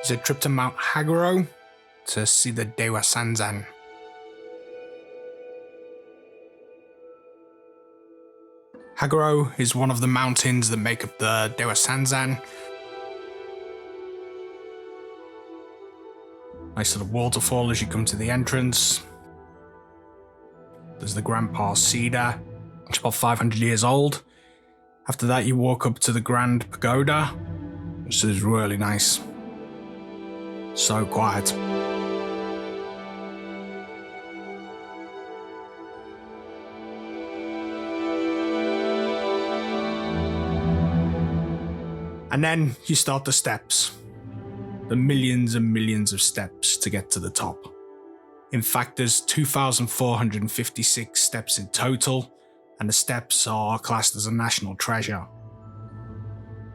is a trip to Mount Haguro to see the Dewa Sanzan. Haguro is one of the mountains that make up the Dewa Sanzan. Nice little waterfall as you come to the entrance. There's the grandpa Cedar, which is about 500 years old. After that, you walk up to the grand pagoda, which is really nice. So quiet. And then you start the steps. The millions and millions of steps to get to the top. In fact, there's 2,456 steps in total, and the steps are classed as a national treasure.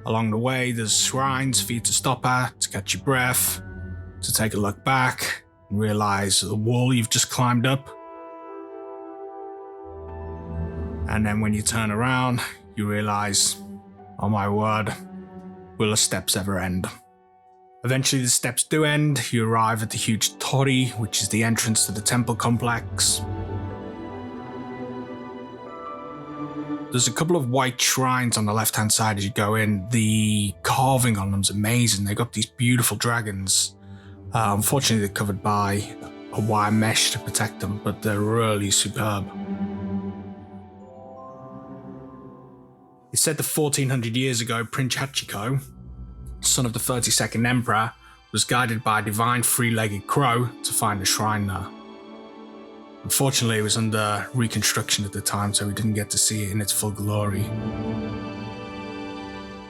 Along the way, there's shrines for you to stop at, to catch your breath, to take a look back, and realize the wall you've just climbed up. And then when you turn around, you realize, oh my word, will the steps ever end? Eventually the steps do end. You arrive at the huge torii, which is the entrance to the temple complex. There's a couple of white shrines on the left-hand side as you go in. The carving on them's amazing. They've got these beautiful dragons. Unfortunately, they're covered by a wire mesh to protect them, but they're really superb. It's said that 1400 years ago, Prince Hachiko, son of the 32nd Emperor, was guided by a divine three-legged crow to find a shrine there. Unfortunately, it was under reconstruction at the time, so we didn't get to see it in its full glory.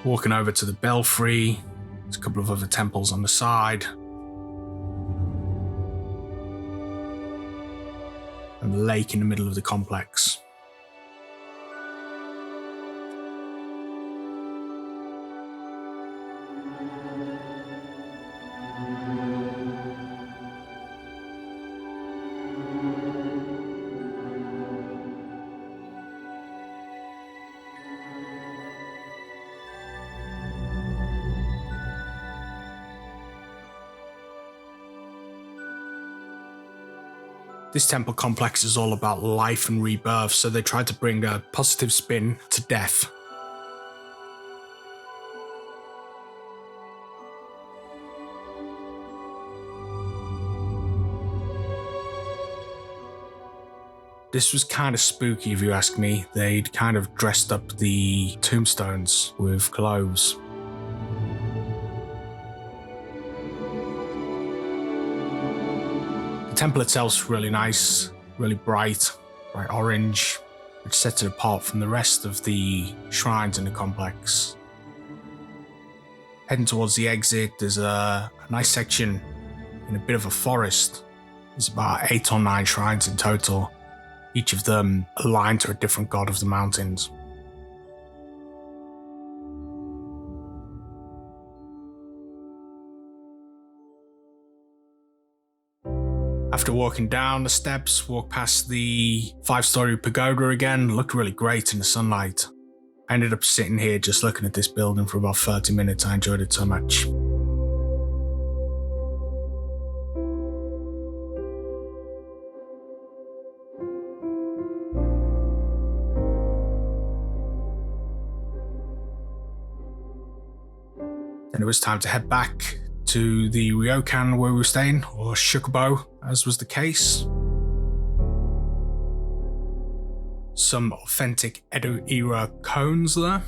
Walking over to the belfry, there's a couple of other temples on the side. And the lake in the middle of the complex. This temple complex is all about life and rebirth, so they tried to bring a positive spin to death. This was kind of spooky if you ask me. They'd kind of dressed up the tombstones with clothes. The temple itself's really nice, really bright orange, which sets it apart from the rest of the shrines in the complex. Heading towards the exit, there's a nice section in a bit of a forest. There's about 8 or 9 shrines in total, each of them aligned to a different god of the mountains. After walking down the steps, walk past the 5-story pagoda again. Looked really great in the sunlight. I ended up sitting here just looking at this building for about 30 minutes. I enjoyed it so much. Then it was time to head back to the ryokan where we were staying, or shukubo, as was the case. Some authentic Edo-era cones there.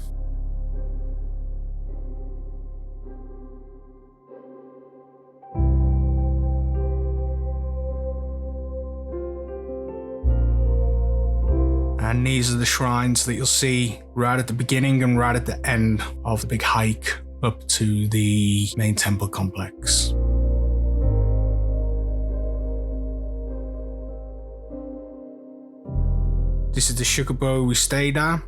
And these are the shrines that you'll see right at the beginning and right at the end of the big hike up to the main temple complex. This is the shukubo we stayed at.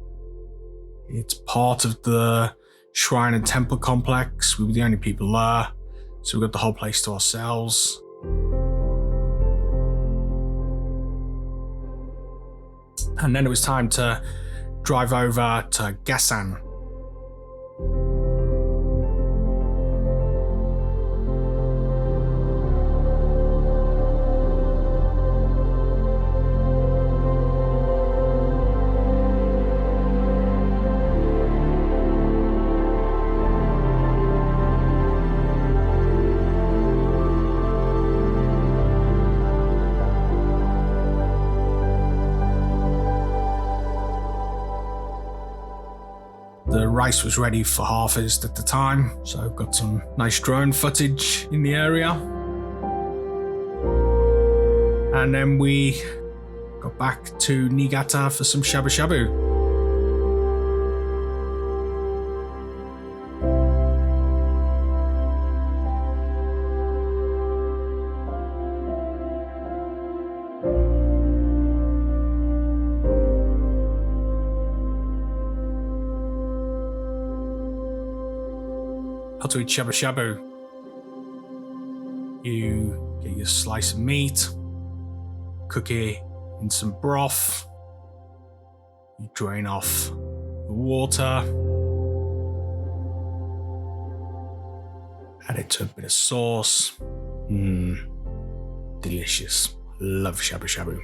It's part of the shrine and temple complex. We were the only people there, so we got the whole place to ourselves. And then it was time to drive over to Gassan. rice was ready for harvest at the time, so got some nice drone footage in the area. And then we got back to Niigata for some shabu shabu. How to eat shabu shabu. You get your slice of meat, cook it in some broth, you drain off the water, add it to a bit of sauce. Delicious. Love shabu shabu.